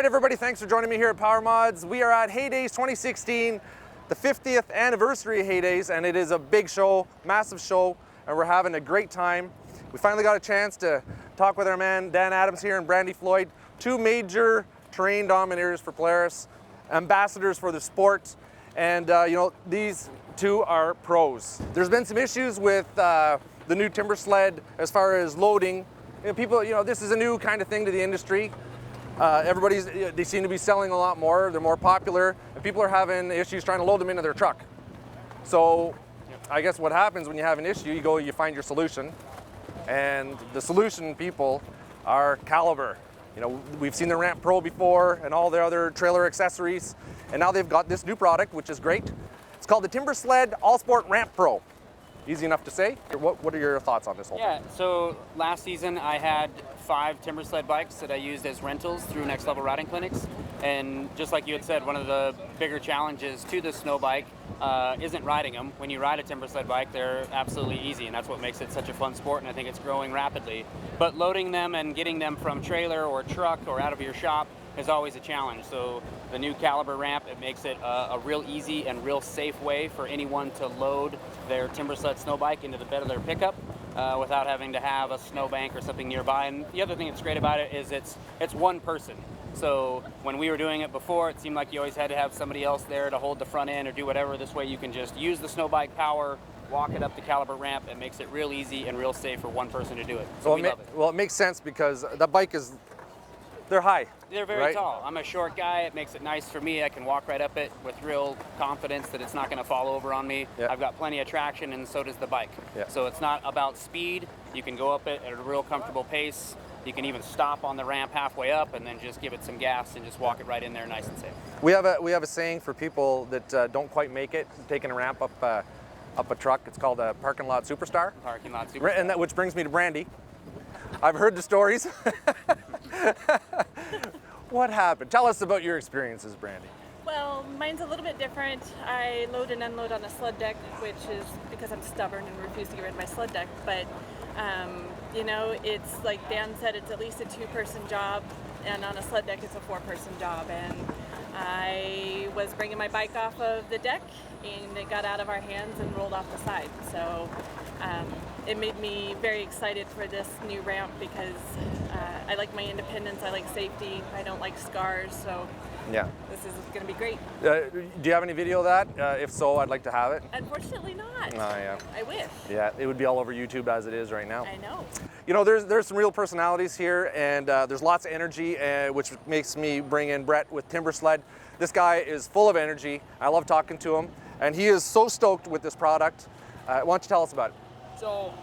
right, everybody, thanks for joining me here at Power Mods. We are at Heydays 2016, the 50th anniversary of Heydays, and it is a big show, massive show, and we're having a great time. We finally got a chance to talk with our man Dan Adams here and Brandy Floyd, two major terrain dominators for Polaris, ambassadors for the sport, and you know, these two are pros. There's been some issues with the new Timbersled as far as loading. You know, people, you know, this is a new kind of thing to the industry. They seem to be selling a lot more, they're more popular, and people are having issues trying to load them into their truck. So I guess what happens when you have an issue, you find your solution, and the solution people are Caliber. You know, we've seen the Ramp Pro before and all the other trailer accessories, and now they've got this new product, which is great. It's called the Timbersled All Sport Ramp Pro. Easy enough to say. What are your thoughts on this whole thing? So last season I had 5 Timbersled bikes that I used as rentals through Next Level Riding Clinics, and just like you had said, one of the bigger challenges to the Snowbike isn't riding them. When you ride a Timbersled bike, they're absolutely easy, and that's what makes it such a fun sport, and I think it's growing rapidly. But loading them and getting them from trailer or truck or out of your shop is always a challenge. So the new Caliber ramp, it makes it a real easy and real safe way for anyone to load their Timbersled Snowbike into the bed of their pickup without having to have a snowbank or something nearby. And the other thing that's great about it is it's one person. So when we were doing it before, it seemed like you always had to have somebody else there to hold the front end or do whatever. This way you can just use the Snowbike power, walk it up the Caliber ramp. It makes it real easy and real safe for one person to do it. So we love it. Well, it makes sense because the bike is, they're high. They're very tall. I'm a short guy. It makes it nice for me. I can walk right up it with real confidence that it's not going to fall over on me. I've got plenty of traction, and so does the bike. So it's not about speed. You can go up it at a real comfortable pace. You can even stop on the ramp halfway up and then just give it some gas and just walk it right in there nice and safe. We have a saying for people that don't quite make it taking a ramp up a truck. It's called a parking lot superstar. Parking lot superstar. And which brings me to Brandy. I've heard the stories. What happened? Tell us about your experiences, Brandy. Well, mine's a little bit different. I load and unload on a sled deck, which is because I'm stubborn and refuse to get rid of my sled deck. But, you know, it's like Dan said, it's at least a 2-person job, and on a sled deck, it's a 4-person job. And I was bringing my bike off of the deck, and it got out of our hands and rolled off the side. So it made me very excited for this new ramp because I like my independence, I like safety, I don't like scars, so this is going to be great. Do you have any video of that? If so, I'd like to have it. Unfortunately not. Oh, yeah. I wish. Yeah, it would be all over YouTube as it is right now. I know. You know, there's some real personalities here, and there's lots of energy, which makes me bring in Brett with Timbersled. This guy is full of energy. I love talking to him, and he is so stoked with this product. Why don't you tell us about it? So,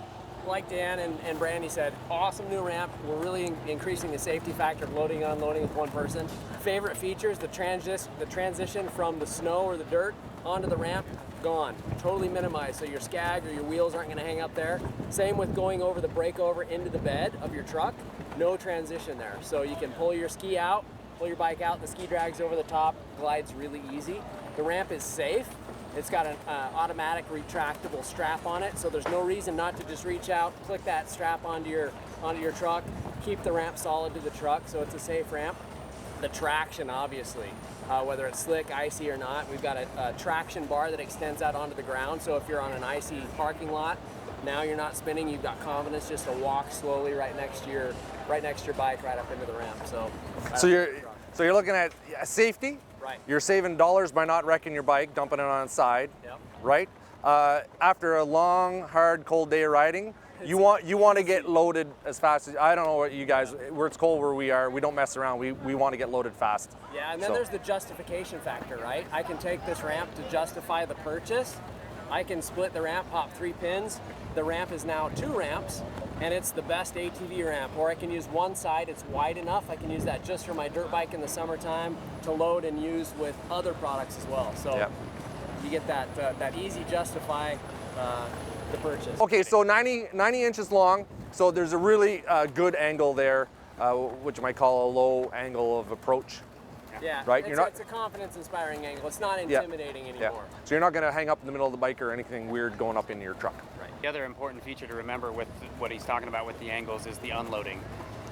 like Dan and Brandy said, awesome new ramp. We're really increasing the safety factor of loading and unloading with one person. Favorite features, the transition from the snow or the dirt onto the ramp, gone. Totally minimized, so your skag or your wheels aren't going to hang up there. Same with going over the breakover into the bed of your truck, no transition there. So you can pull your ski out, pull your bike out, the ski drags over the top, glides really easy. The ramp is safe. It's got an automatic retractable strap on it, so there's no reason not to just reach out, click that strap onto your truck, keep the ramp solid to the truck, so it's a safe ramp. The traction, obviously, whether it's slick, icy or not, we've got a traction bar that extends out onto the ground, so if you're on an icy parking lot, now you're not spinning, you've got confidence just to walk slowly right next to your bike, right up into the ramp. So you're looking at safety. Right. You're saving dollars by not wrecking your bike, dumping it on its side, right? After a long, hard, cold day of riding, you want to get loaded as fast as, I don't know what you guys, where it's cold where we are, we don't mess around, we want to get loaded fast. Yeah, and then there's the justification factor, right? I can take this ramp to justify the purchase. I can split the ramp, pop 3 pins. The ramp is now 2 ramps, and it's the best ATV ramp. Or I can use one side, it's wide enough. I can use that just for my dirt bike in the summertime to load and use with other products as well. So you get that easy justify the purchase. Okay, so 90 inches long, so there's a really good angle there, which you might call a low angle of approach. Yeah, right? It's a confidence-inspiring angle. It's not intimidating anymore. So you're not going to hang up in the middle of the bike or anything weird going up into your truck. Right. The other important feature to remember with what he's talking about with the angles is the unloading.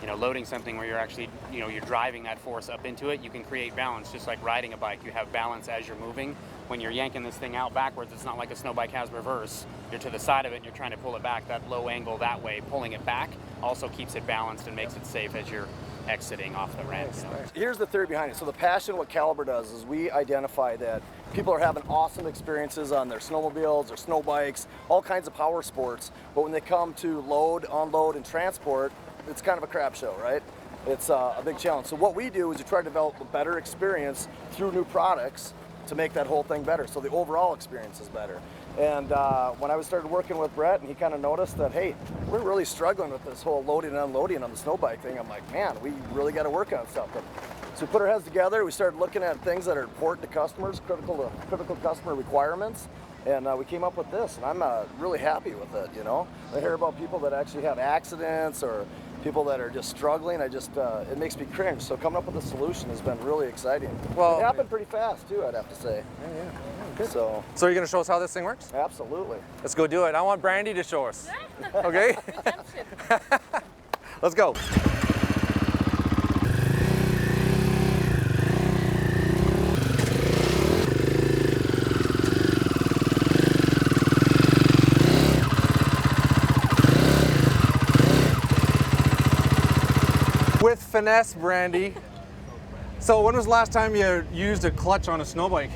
loading something where you're actually, you're driving that force up into it, you can create balance. Just like riding a bike, you have balance as you're moving. When you're yanking this thing out backwards, it's not like a snow bike has reverse. You're to the side of it and you're trying to pull it back. That low angle that way, pulling it back, also keeps it balanced and makes it safe as you're exiting off the ramp. Here's the theory behind it. So the passion, what Caliber does is we identify that people are having awesome experiences on their snowmobiles, their snow bikes, all kinds of power sports. But when they come to load, unload, and transport, it's kind of a crap show, right? It's a big challenge. So what we do is we try to develop a better experience through new products to make that whole thing better, so the overall experience is better. And when I started working with Brett, and he kind of noticed that, hey, we're really struggling with this whole loading and unloading on the snow bike thing. I'm like, man, we really got to work on something. So we put our heads together. We started looking at things that are important to customers, critical customer requirements, and we came up with this. And I'm really happy with it. I hear about people that actually have accidents or people that are just struggling. It makes me cringe. So coming up with a solution has been really exciting. Well, it happened pretty fast too, I'd have to say. Yeah. Good. So you're gonna show us how this thing works? Absolutely. Let's go do it. I want Brandy to show us. Okay? Let's go. With finesse, Brandy. So when was the last time you used a clutch on a snow bike?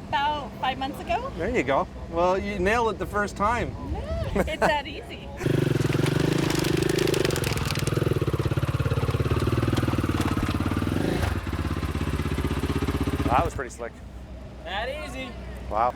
About 5 months ago. There you go. Well, you nailed it the first time. Yeah, it's that easy. That was pretty slick. That easy. Wow.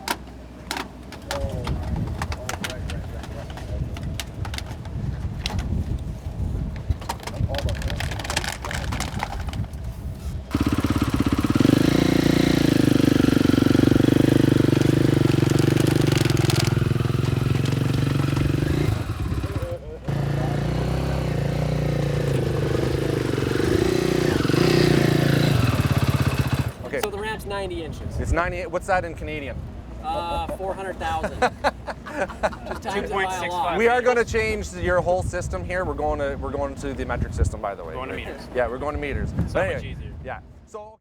So the ramp's 90 inches. It's 98. What's that in Canadian? 400,000. Just times a mile long. We are going to change your whole system here. We're going to the metric system, by the way. Going to meters. Yeah, we're going to meters. So much easier. Yeah. So.